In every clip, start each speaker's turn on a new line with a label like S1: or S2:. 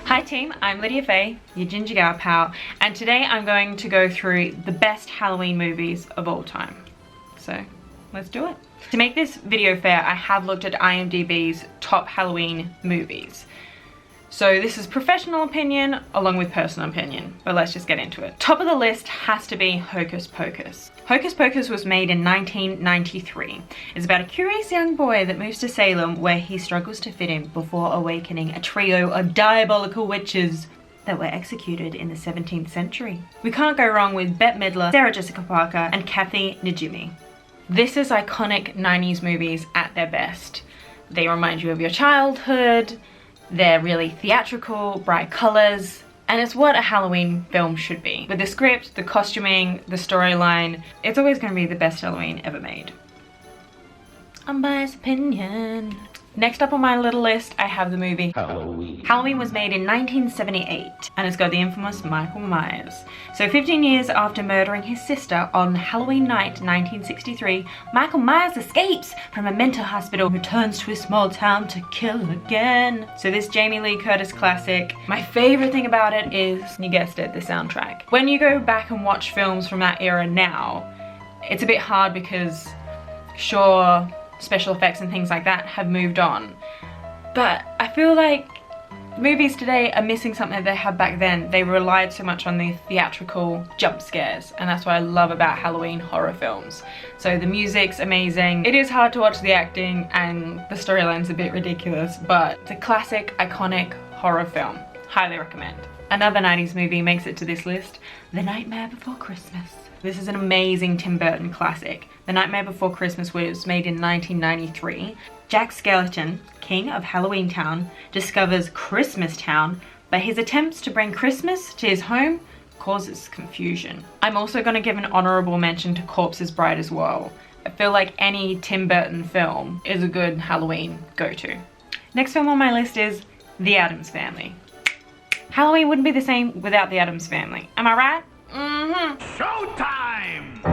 S1: Hi team, I'm Lydia Fay, your ginger gal pal, and today I'm going to go through the best Halloween movies of all time. So, let's do it. To make this video fair, I have looked at IMDb's top Halloween movies. So this is professional opinion along with personal opinion, but let's just get into it. Top of the list has to be Hocus Pocus. Hocus Pocus was made in 1993. It's about a curious young boy that moves to Salem where he struggles to fit in before awakening a trio of diabolical witches that were executed in the 17th century. We can't go wrong with Bette Midler, Sarah Jessica Parker, and Kathy Najimy. This is iconic 90s movies at their best. They remind you of your childhood, they're really theatrical, bright colors, and it's what a Halloween film should be. With the script, the costuming, the storyline, it's always going to be the best Halloween ever made. Unbiased opinion. Next up on my little list, I have the movie Halloween. Halloween was made in 1978, and it's got the infamous Michael Myers. So 15 years after murdering his sister on Halloween night 1963, Michael Myers escapes from a mental hospital, returns to his small town to kill again. So this Jamie Lee Curtis classic, my favorite thing about it is, you guessed it, the soundtrack. When you go back and watch films from that era now, it's a bit hard because, sure, special effects and things like that have moved on, but I feel like movies today are missing something that they had back then. They relied so much on the theatrical jump scares, and that's what I love about Halloween horror films. So the music's amazing. It is hard to watch the acting and the storyline's a bit ridiculous, but it's a classic, iconic horror film. Highly recommend. Another 90s movie makes it to this list, The Nightmare Before Christmas. This is an amazing Tim Burton classic. The Nightmare Before Christmas was made in 1993. Jack Skellington, king of Halloween Town, discovers Christmas Town, but his attempts to bring Christmas to his home causes confusion. I'm also going to give an honorable mention to Corpse's Bride as well. I feel like any Tim Burton film is a good Halloween go-to. Next film on my list is The Addams Family. Halloween wouldn't be the same without The Addams Family. Am I right?
S2: Showtime!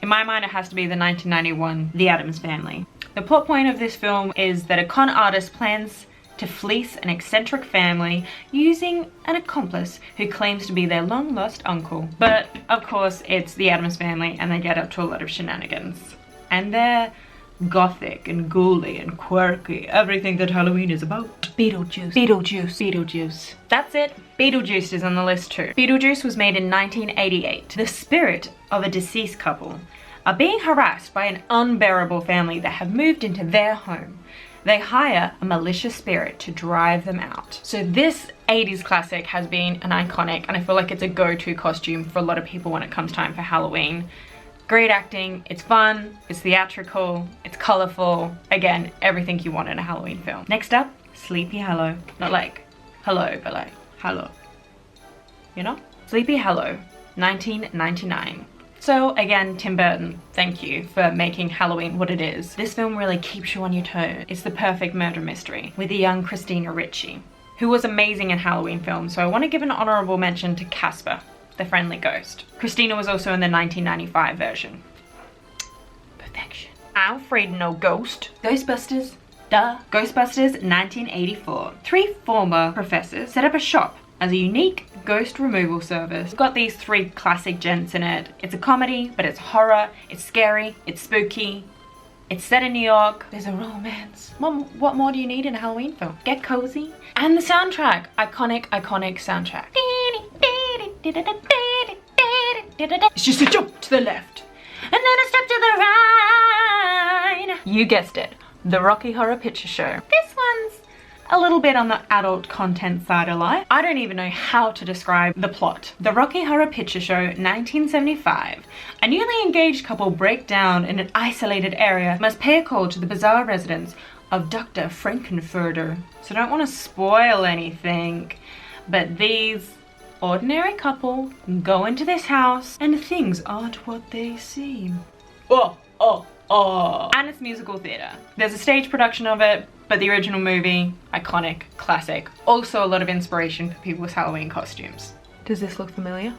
S1: In my mind, it has to be the 1991 The Addams Family. The plot point of this film is that a con artist plans to fleece an eccentric family using an accomplice who claims to be their long-lost uncle. But of course, it's The Addams Family and they get up to a lot of shenanigans. And they're gothic and ghouly and quirky, everything that Halloween is about. Beetlejuice, Beetlejuice, Beetlejuice. That's it, Beetlejuice is on the list too. Beetlejuice was made in 1988. The spirit of a deceased couple are being harassed by an unbearable family that have moved into their home. They hire a malicious spirit to drive them out. So this 80s classic has been an iconic, and I feel like it's a go-to costume for a lot of people when it comes time for Halloween. Great acting, it's fun, it's theatrical, it's colorful. Again, everything you want in a Halloween film. Next up, Sleepy Hollow. Not like hello, but like hello. You know? Sleepy Hollow, 1999. So again, Tim Burton, thank you for making Halloween what it is. This film really keeps you on your toes. It's the perfect murder mystery with the young Christina Ricci, who was amazing in Halloween films, so I want to give an honorable mention to Casper, the friendly ghost. Christina was also in the 1995 version. Perfection. I'm afraid of no ghost. Ghostbusters, duh. Ghostbusters 1984. 3 former professors set up a shop as a unique ghost removal service. It's got these 3 classic gents in it. It's a comedy, but it's horror, it's scary, it's spooky. It's set in New York. There's a romance. What more do you need in a Halloween film? Get cozy. And the soundtrack. Iconic, iconic soundtrack. It's just a jump to the left and then a step to the right. You guessed it, the Rocky Horror Picture Show. This one's a little bit on the adult content side of life. I don't even know how to describe the plot. The Rocky Horror Picture Show, 1975. A newly engaged couple break down in an isolated area, must pay a call to the bizarre residence of Dr. Frankenfurter. So I don't want to spoil anything, but these ordinary couple go into this house and things aren't what they seem. And it's musical theatre. There's a stage production of it, but the original movie, iconic, classic. Also a lot of inspiration for people's Halloween costumes. Does this look familiar?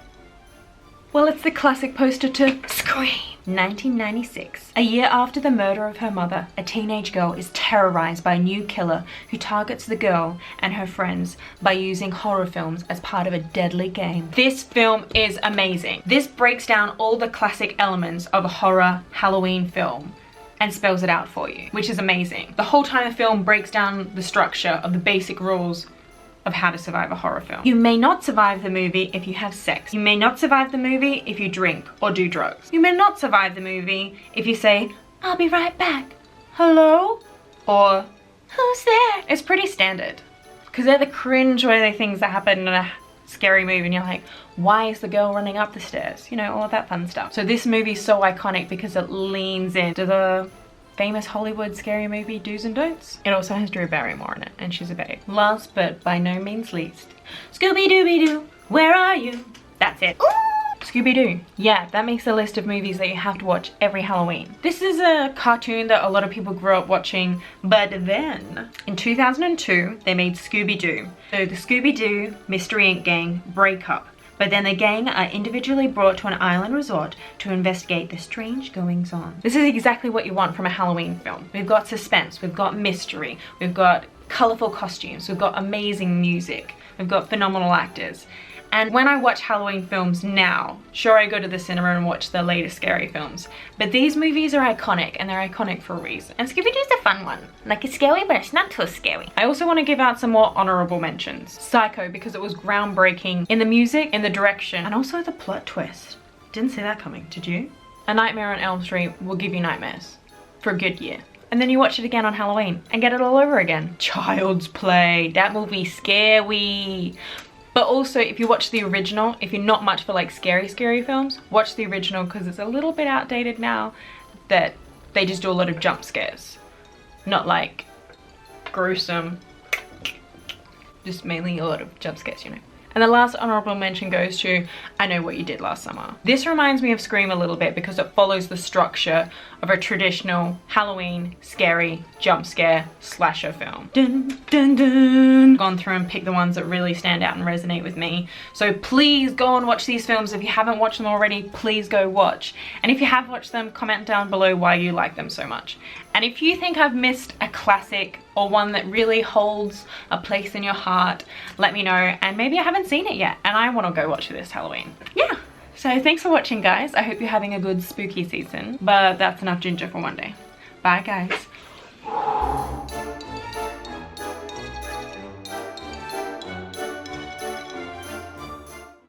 S1: Well, it's the classic poster to Scream. 1996. A year after the murder of her mother, a teenage girl is terrorized by a new killer who targets the girl and her friends by using horror films as part of a deadly game. This film is amazing. This breaks down all the classic elements of a horror Halloween film and spells it out for you, which is amazing. The whole time the film breaks down the structure of the basic rules of how to survive a horror film. You may not survive the movie if you have sex. You may not survive the movie if you drink or do drugs. You may not survive the movie if you say, "I'll be right back. Hello?" Or, "Who's there?" It's pretty standard. Because they're the cringe-worthy things that happen in a scary movie and you're like, why is the girl running up the stairs? You know, all of that fun stuff. So this movie's so iconic because it leans into the famous Hollywood scary movie Do's and Don'ts. It also has Drew Barrymore in it, and she's a babe. Last but by no means least, Scooby-Dooby-Doo, where are you? That's it. Ooh! Scooby-Doo. Yeah, that makes a list of movies that you have to watch every Halloween. This is a cartoon that a lot of people grew up watching, but then in 2002, they made Scooby-Doo. So the Scooby-Doo Mystery Inc. gang break up. But then the gang are individually brought to an island resort to investigate the strange goings on. This is exactly what you want from a Halloween film. We've got suspense, we've got mystery, we've got colorful costumes, we've got amazing music, we've got phenomenal actors. And when I watch Halloween films now, sure, I go to the cinema and watch the latest scary films, but these movies are iconic, and they're iconic for a reason. And Scooby-Doo's a fun one. Like, it's scary, but it's not too scary. I also want to give out some more honorable mentions. Psycho, because it was groundbreaking in the music, in the direction, and also the plot twist. Didn't see that coming, did you? A Nightmare on Elm Street will give you nightmares for a good year. And then you watch it again on Halloween and get it all over again. Child's Play, that movie's scary. But also, if you watch the original, if you're not much for like scary films, watch the original because it's a little bit outdated now that they just do a lot of jump scares. Not like gruesome, just mainly a lot of jump scares, you know. And the last honorable mention goes to I Know What You Did Last Summer. This reminds me of Scream a little bit because it follows the structure of a traditional Halloween scary jump scare slasher film. Dun, dun, dun. Gone through and picked the ones that really stand out and resonate with me. So please go and watch these films. If you haven't watched them already, please go watch. And if you have watched them, comment down below why you like them so much. And if you think I've missed a classic or one that really holds a place in your heart, let me know. And maybe I haven't seen it yet and I want to go watch it this Halloween. Yeah. So thanks for watching, guys. I hope you're having a good spooky season. But that's enough ginger for one day. Bye, guys.